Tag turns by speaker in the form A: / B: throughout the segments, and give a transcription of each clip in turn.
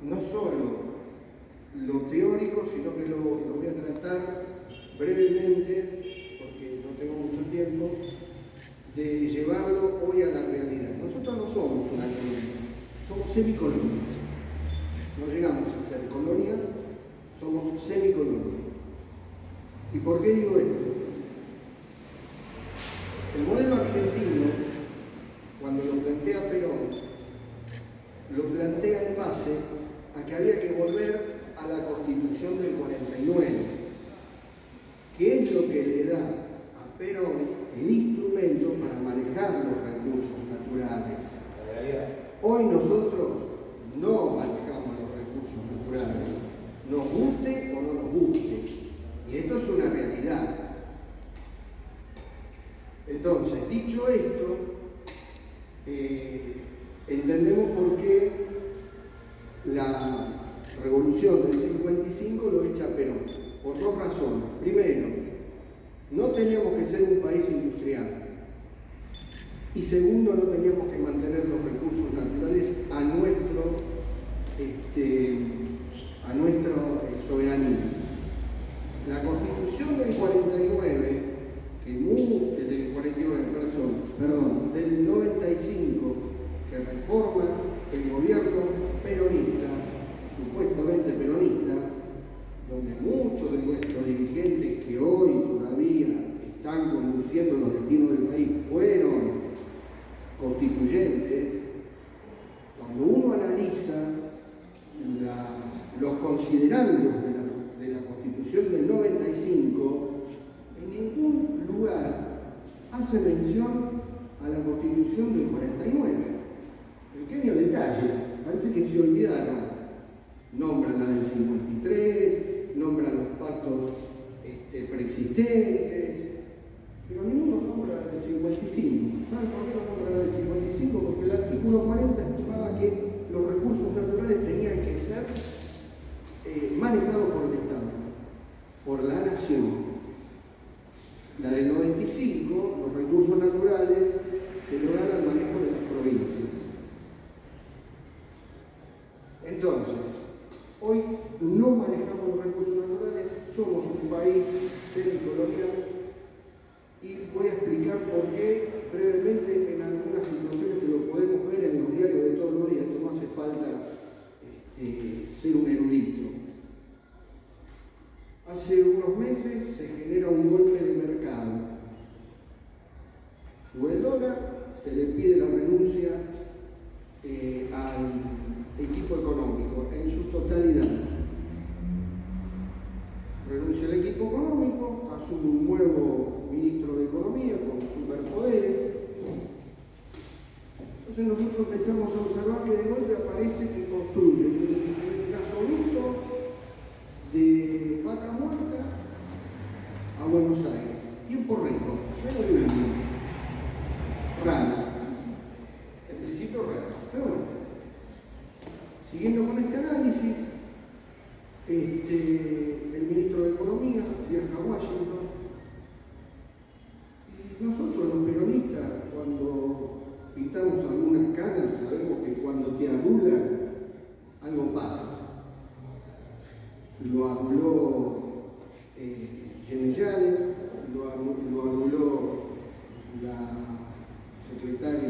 A: no solo lo teórico, sino que lo voy a tratar brevemente, porque no tengo mucho tiempo, de llevarlo hoy a la realidad. Nosotros no somos una colonia, somos semicolonias. No llegamos a ser colonia, somos semicolonias. ¿Y por qué digo esto? El modelo argentino, cuando lo plantea Perón, lo plantea en base a que había que volver a la Constitución del 49, que es lo que le da a Perón el instrumento para manejar los recursos naturales. Hoy nosotros no manejamos los recursos naturales, nos guste o no nos guste, y esto es una realidad. Entonces, dicho esto, entendemos por qué la revolución del 55 lo echa Perón, por dos razones. Primero, no teníamos que ser un país industrial. Y segundo, no teníamos que mantener los recursos naturales a nuestra soberanía. La Constitución del 49, del 95, que reforma el gobierno peronista, supuestamente peronista, donde muchos de nuestros dirigentes que hoy todavía están conduciendo los destinos del país fueron constituyentes. Cuando uno analiza los considerandos de la Constitución del 95, en ningún lugar hace mención a la Constitución del 49. Pequeño detalle, parece que se olvidaron. Nombran la del 53, nombran los pactos preexistentes, pero ninguno nombra la del 55. ¿Saben por qué no nombra la del 55? Porque el artículo 40 estimaba que los recursos naturales tenían que ser manejados por el Estado, por la nación. La del 95, los recursos naturales se lo dan al manejo de las provincias. Entonces, hoy no manejamos los recursos naturales, somos un país semicolonial, y voy a explicar por qué brevemente en algunas situaciones que lo podemos ver en los diarios de todos los días. Esto no hace falta ser un erudito. Hace unos meses se genera un golpe de mercado. Sube el dólar, se le pide la renuncia al equipo económico en su totalidad. Renuncia el equipo económico, asume un nuevo ministro de Economía con superpoderes. Entonces nosotros empezamos a observar que de golpe aparece que construye un gasoducto de Vaca Muerta a Buenos Aires. Tiempo récord, menos de un año. Raro. En principio raro. Pero bueno. Siguiendo con este análisis, el ministro de Economía viaja a Washington. Y nosotros los peronistas, cuando pintamos algunas canas, sabemos que cuando te adulan, algo pasa. Lo anuló Genesale, lo anuló la secretaria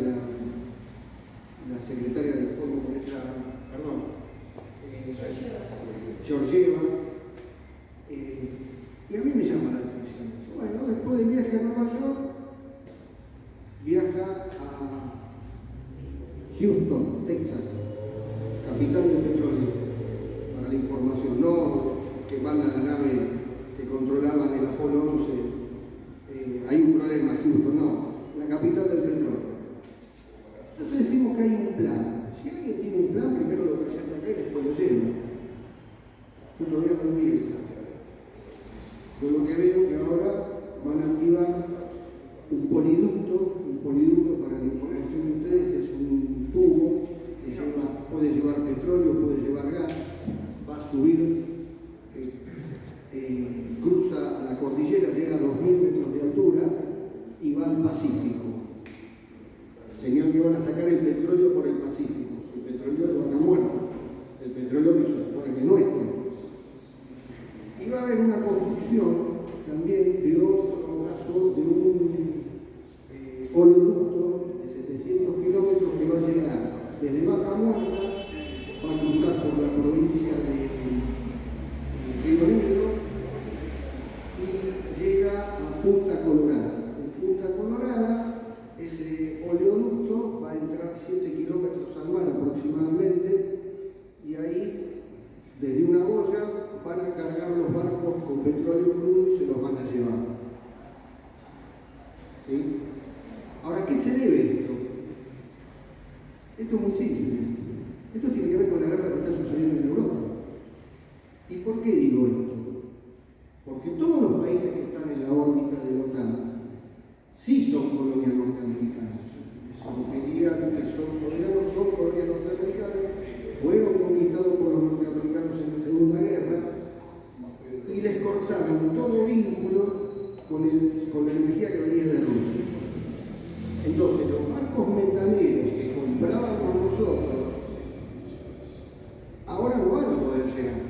A: del Fondo Monetario, Georgieva, y a mí me llama la atención. Bueno, después del viaje a Nueva York, viaja a Houston, Texas, capital del petróleo, para la información. No que van a la nave que controlaban el Apolo 11, hay un problema en Houston, no, la capital del petróleo. Entonces decimos que hay un plan. Si alguien tiene un plan, primero lo presenta acá y después lo lleva. Yo todavía no lo vi eso. Yo lo que veo que ahora van a activar un poliducto para la información de ustedes, es un tubo que puede llevar petróleo, puede llevar gas, va a subir, cruza a la cordillera, llega a 2000 metros de altura y va al Pacífico. Señal que van a sacar el petróleo por el Pacífico, el petróleo de Vaca Muerta, el petróleo con la energía que venía de Rusia. Entonces, los barcos metaneros que comprábamos nosotros, ahora no van a poder llegar.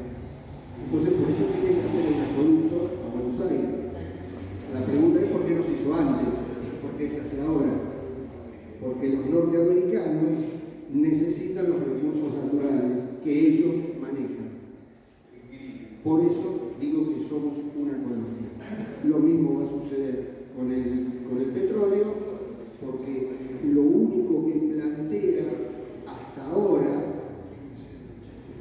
A: Entonces, por eso tienen que hacer el gasoducto a Buenos Aires. La pregunta es por qué no se hizo antes, por qué se hace ahora. Porque los norteamericanos necesitan los recursos naturales que ellos manejan. Por eso digo que somos una colonia. Lo mismo va a suceder con el petróleo, porque lo único que plantea hasta ahora,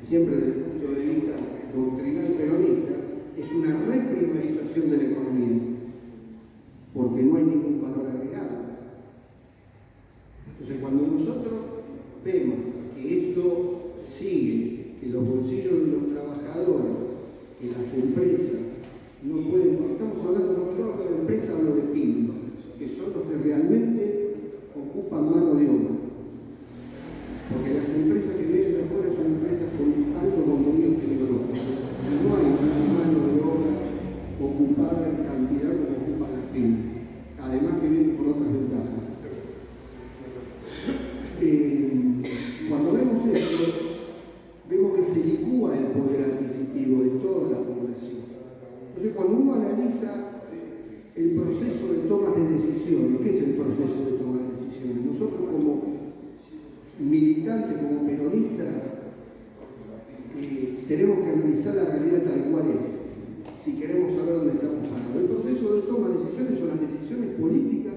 A: siempre desde el punto de vista doctrinal peronista, es una reprimarización de la economía, porque no hay ningún valor agregado. Entonces, cuando nosotros vemos que esto sigue, que los bolsillos de los trabajadores, que las empresas no pueden, cuando estamos hablando, cuando yo hablo de empresas, hablo de pymes, que son los que realmente ocupan mano de obra. Porque las empresas que vienen de afuera son empresas con alto contenido tecnológico. Y no hay una mano de obra ocupada en cantidad como ocupan las pymes. Además que vienen con otras ventajas. Cuando vemos esto, vemos que se licúa el poder adquisitivo de toda la población. Entonces, cuando uno analiza el proceso de toma de decisiones, ¿qué es el proceso de toma de decisiones? Nosotros como militantes, como peronistas, tenemos que analizar la realidad tal cual es, si queremos saber dónde estamos parados. El proceso de toma de decisiones son las decisiones políticas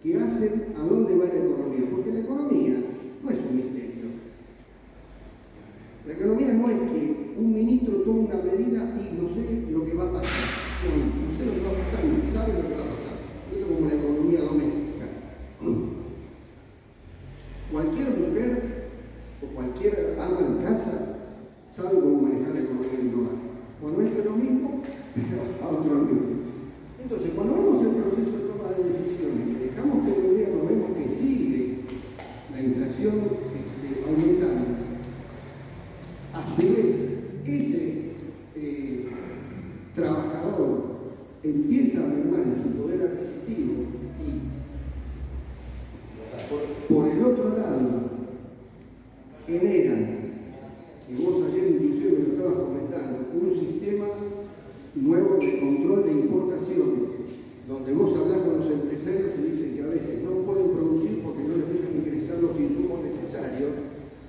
A: que hacen a dónde va la economía, porque la economía no es un misterio. La economía no es que un ministro tome una medida y no sé lo que va a pasar. No sé lo que va a pasar, no sabe lo que va a pasar. Esto es como la economía doméstica. Cualquier mujer o cualquier ama de casa sabe cómo manejar la economía de un hogar. Bueno, esto es lo mismo, pero a otro nivel. Entonces, cuando vemos el proceso de toma de decisiones, que dejamos que el gobierno, vemos que sigue la inflación aumentando, a su vez, ese trabajador empieza a mermar en su poder adquisitivo y por el otro lado generan, y vos ayer inclusive me lo estabas comentando, un sistema nuevo de control de importaciones, donde vos hablás con los empresarios y dicen que a veces no pueden producir porque no les dejan ingresar los insumos necesarios.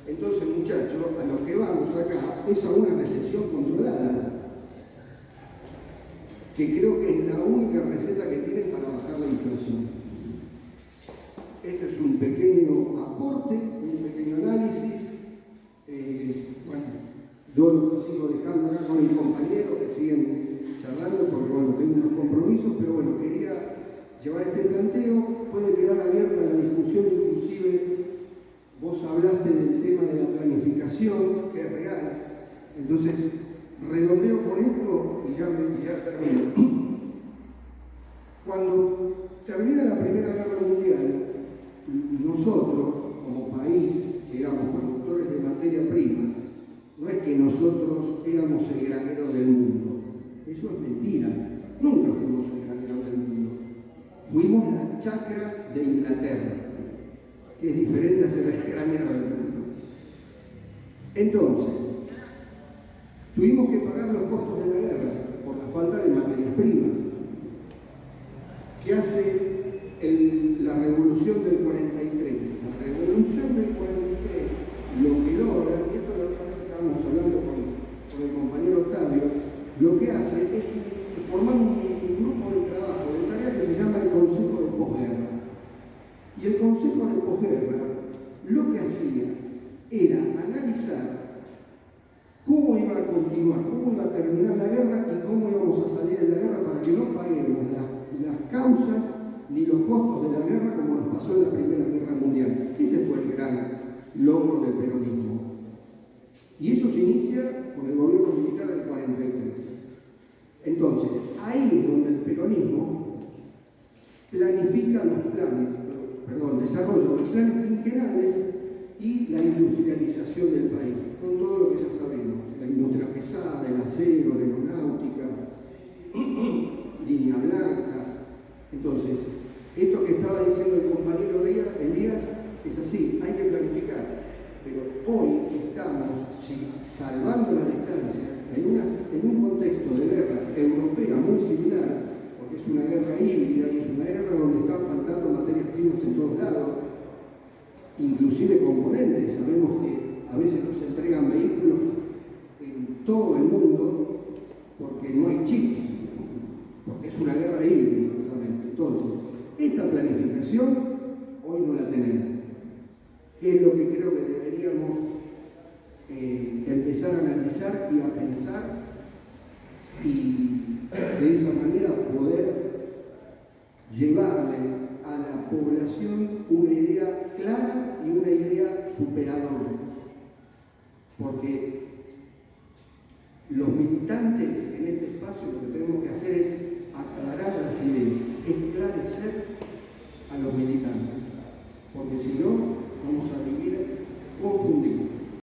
A: Entonces, muchachos, a lo que vamos acá es a una recesión controlada, que creo que es la única receta que tienen para bajar la inflación. Este es un pequeño aporte, un pequeño análisis. Bueno, yo lo sigo dejando acá con mis compañeros que siguen charlando porque, bueno, tengo unos compromisos, pero bueno, quería llevar este planteo. Puede quedar abierta la discusión, inclusive vos hablaste del tema de la planificación, que es real. Entonces, redondeo con esto y ya termino. Cuando termina la Primera Guerra Mundial, nosotros, como país, que éramos productores de materia prima, no es que nosotros éramos el granero del mundo. Eso es mentira. Nunca fuimos el granero del mundo. Fuimos la chacra de Inglaterra, que es diferente a ser el granero del mundo. Entonces, tuvimos que pagar los costos de la guerra por la falta de materias primas. ¿Qué hace la revolución del 43? La revolución del 43 lo que logra, y esto la otra vez estábamos hablando con el compañero Octavio, lo que hace es formar un grupo de trabajo, de tarea que se llama el Consejo de Posguerra. Y el Consejo de Posguerra lo que hacía era analizar cómo iba a continuar, cómo iba a terminar la guerra y cómo íbamos a salir de la guerra para que no paguemos las causas ni los costos de la guerra como nos pasó en la Primera Guerra Mundial. Ese fue el gran logro del peronismo. Y eso se inicia con el gobierno militar del 43. Entonces, ahí es donde el peronismo planifica los planes, desarrolla los planes quinquenales y la industrialización del país, con todo lo que ya sabemos, la industria pesada, el acero, la aeronáutica, línea blanca, salvando la distancia, en un contexto de guerra europea muy similar, porque es una guerra híbrida y es una guerra donde están faltando materias primas en todos lados, inclusive componentes. Sabemos que a veces no se entregan vehículos en todo el mundo porque no hay chips, porque es una guerra híbrida justamente. Entonces, esta planificación hoy no la tenemos, que es lo que creo que deberíamos empezar a analizar y a pensar, y de esa manera poder llevarle a la población una idea clara y una idea superadora. Porque los militantes en este espacio lo que tenemos que hacer es aclarar las ideas, esclarecer a los militantes.